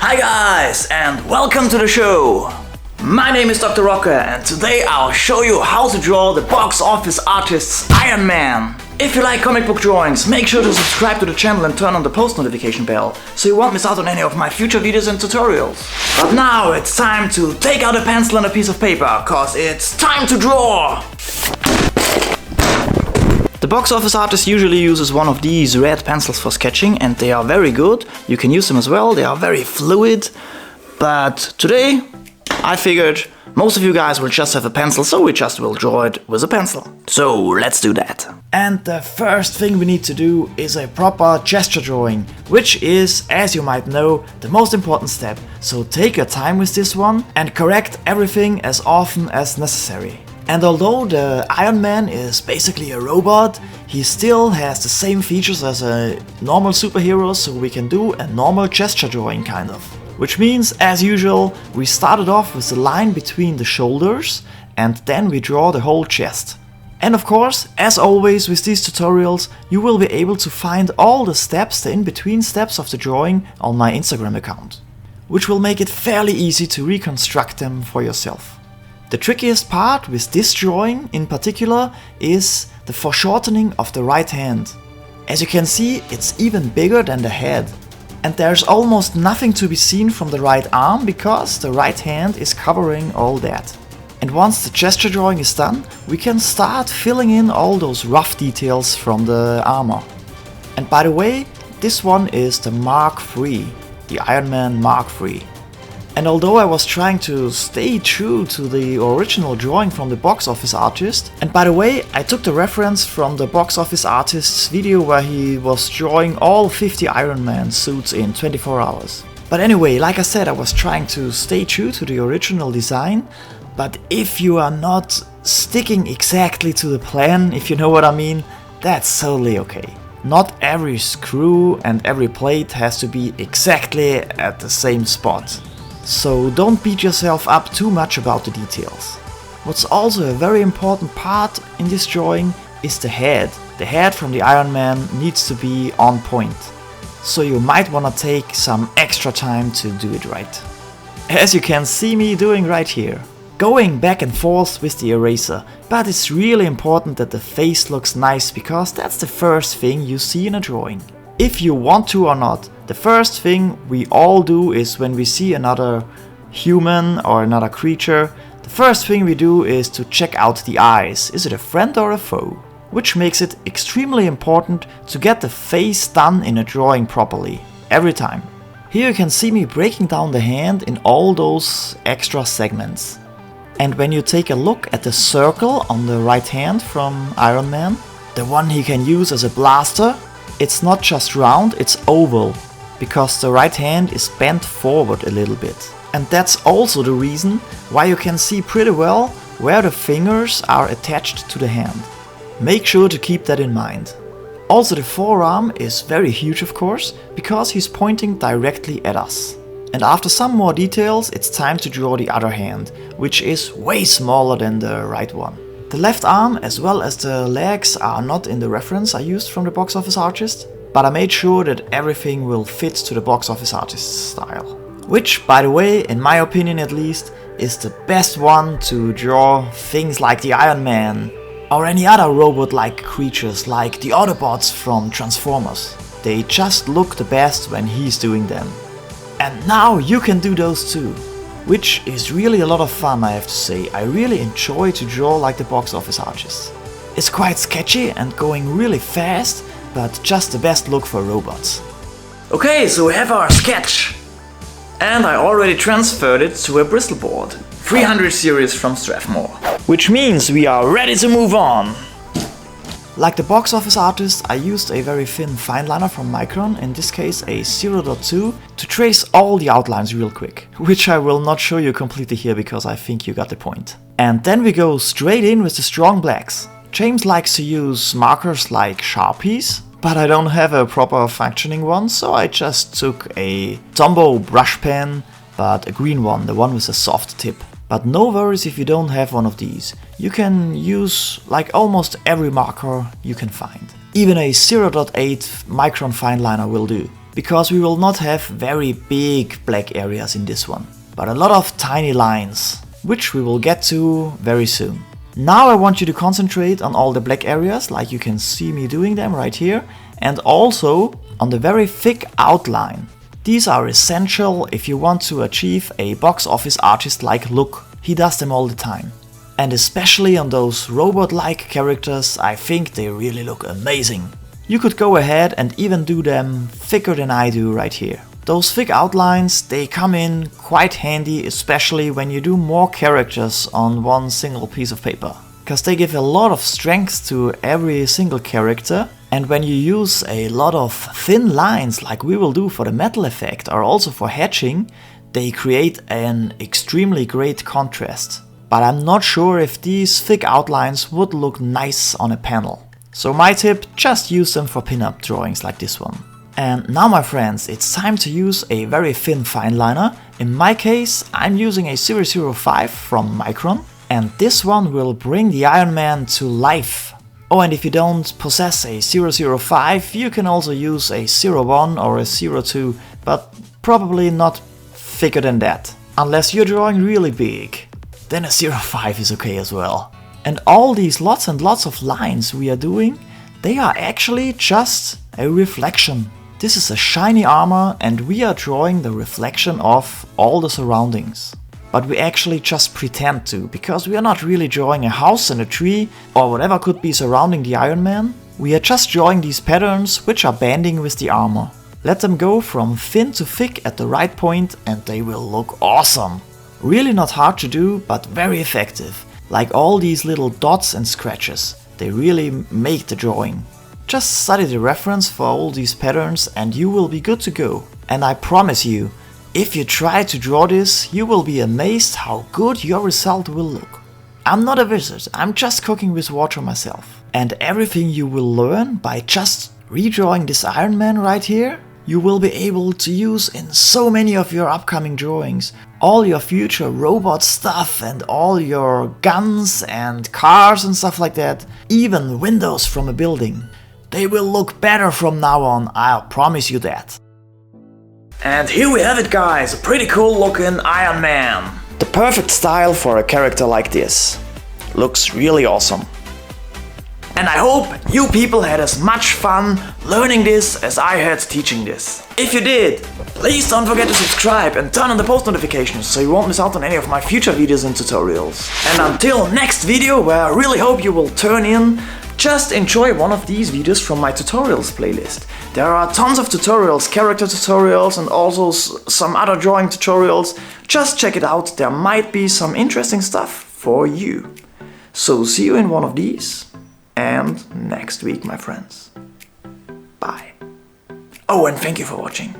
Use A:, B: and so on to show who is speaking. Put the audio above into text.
A: Hi guys, and welcome to the show! My name is Dr. Rocker, and today I'll show you how to draw the box office artist's Iron Man. If you like comic book drawings, make sure to subscribe to the channel and turn on the post notification bell, so you won't miss out on any of my future videos and tutorials. But now it's time to take out a pencil and a piece of paper, cause it's time to draw! The box office artist usually uses one of these red pencils for sketching, and they are very good. You can use them as well, they are very fluid. But today I figured most of you guys will just have a pencil, so we just will draw it with a pencil. So let's do that. And the first thing we need to do is a proper gesture drawing, which is, as you might know, the most important step. So take your time with this one and correct everything as often as necessary. And although the Iron Man is basically a robot, he still has the same features as a normal superhero, so we can do a normal gesture drawing kind of. Which means, as usual, we started off with the line between the shoulders and then we draw the whole chest. And of course, as always with these tutorials, you will be able to find all the steps, the in-between steps of the drawing on my Instagram account, which will make it fairly easy to reconstruct them for yourself. The trickiest part with this drawing in particular is the foreshortening of the right hand. As you can see, it's even bigger than the head. And there's almost nothing to be seen from the right arm because the right hand is covering all that. And once the gesture drawing is done, we can start filling in all those rough details from the armor. And by the way, this one is the Mark III, the Iron Man Mark III. And although I was trying to stay true to the original drawing from the box office artist, and by the way, I took the reference from the box office artist's video where he was drawing all 50 Iron Man suits in 24 hours. But anyway, like I said, I was trying to stay true to the original design, but if you are not sticking exactly to the plan, if you know what I mean, that's totally okay. Not every screw and every plate has to be exactly at the same spot. So don't beat yourself up too much about the details. What's also a very important part in this drawing is the head. The head from the Iron Man needs to be on point. So you might wanna take some extra time to do it right. As you can see me doing right here. Going back and forth with the eraser, but it's really important that the face looks nice because that's the first thing you see in a drawing. If you want to or not, the first thing we all do is when we see another human or another creature, the first thing we do is to check out the eyes. Is it a friend or a foe? Which makes it extremely important to get the face done in a drawing properly, every time. Here you can see me breaking down the hand in all those extra segments. And when you take a look at the circle on the right hand from Iron Man, the one he can use as a blaster, it's not just round, it's oval, because the right hand is bent forward a little bit. And that's also the reason why you can see pretty well where the fingers are attached to the hand. Make sure to keep that in mind. Also the forearm is very huge of course, because he's pointing directly at us. And after some more details, it's time to draw the other hand, which is way smaller than the right one. The left arm as well as the legs are not in the reference I used from the box office artist, but I made sure that everything will fit to the box office artist's style. Which, by the way, in my opinion at least, is the best one to draw things like the Iron Man or any other robot-like creatures like the Autobots from Transformers. They just look the best when he's doing them. And now you can do those too. Which is really a lot of fun, I have to say. I really enjoy to draw like the box office artist. It's quite sketchy and going really fast, but just the best look for robots. Okay, so we have our sketch. And I already transferred it to a bristle board. 300 series from Strathmore. Which means we are ready to move on. Like the box office artist, I used a very thin fine liner from Micron, in this case a 0.2, to trace all the outlines real quick, which I will not show you completely here because I think you got the point. And then we go straight in with the strong blacks. James likes to use markers like Sharpies, but I don't have a proper functioning one, so I just took a Tombow brush pen, but a green one, the one with a soft tip. But no worries if you don't have one of these. You can use like almost every marker you can find. Even a 0.8 Micron fine liner will do. because we will not have very big black areas in this one, but a lot of tiny lines, which we will get to very soon. Now I want you to concentrate on all the black areas, like you can see me doing them right here, and also on the very thick outline. These are essential if you want to achieve a box office artist-like look. He does them all the time. And especially on those robot-like characters, I think they really look amazing. You could go ahead and even do them thicker than I do right here. Those thick outlines, they come in quite handy, especially when you do more characters on one single piece of paper. Because they give a lot of strength to every single character, and when you use a lot of thin lines like we will do for the metal effect or also for hatching, they create an extremely great contrast. But I'm not sure if these thick outlines would look nice on a panel. So my tip, just use them for pinup drawings like this one. And now my friends, it's time to use a very thin fine liner. In my case, I'm using a 005 from Micron, and this one will bring the Iron Man to life. Oh, and if you don't possess a 005, you can also use a 01 or a 02, but probably not thicker than that. Unless you're drawing really big, then a 05 is okay as well. And all these lots and lots of lines we are doing, they are actually just a reflection. This is a shiny armor and we are drawing the reflection of all the surroundings. But we actually just pretend to, because we are not really drawing a house and a tree or whatever could be surrounding the Iron Man. We are just drawing these patterns which are bending with the armor. Let them go from thin to thick at the right point and they will look awesome. Really not hard to do, but very effective. Like all these little dots and scratches. They really make the drawing. Just study the reference for all these patterns and you will be good to go. And I promise you, if you try to draw this, you will be amazed how good your result will look. I'm not a wizard, I'm just cooking with water myself. And everything you will learn by just redrawing this Iron Man right here, you will be able to use in so many of your upcoming drawings. All your future robot stuff and all your guns and cars and stuff like that. Even windows from a building. They will look better from now on, I'll promise you that. And here we have it guys, a pretty cool looking Iron Man. The perfect style for a character like this. Looks really awesome. And I hope you people had as much fun learning this as I had teaching this. If you did, please don't forget to subscribe and turn on the post notifications so you won't miss out on any of my future videos and tutorials. And until next video, where I really hope you will turn in, just enjoy one of these videos from my tutorials playlist. There are tons of tutorials, character tutorials and also some other drawing tutorials. Just check it out, there might be some interesting stuff for you. So see you in one of these and next week, my friends. Bye. Oh, and thank you for watching.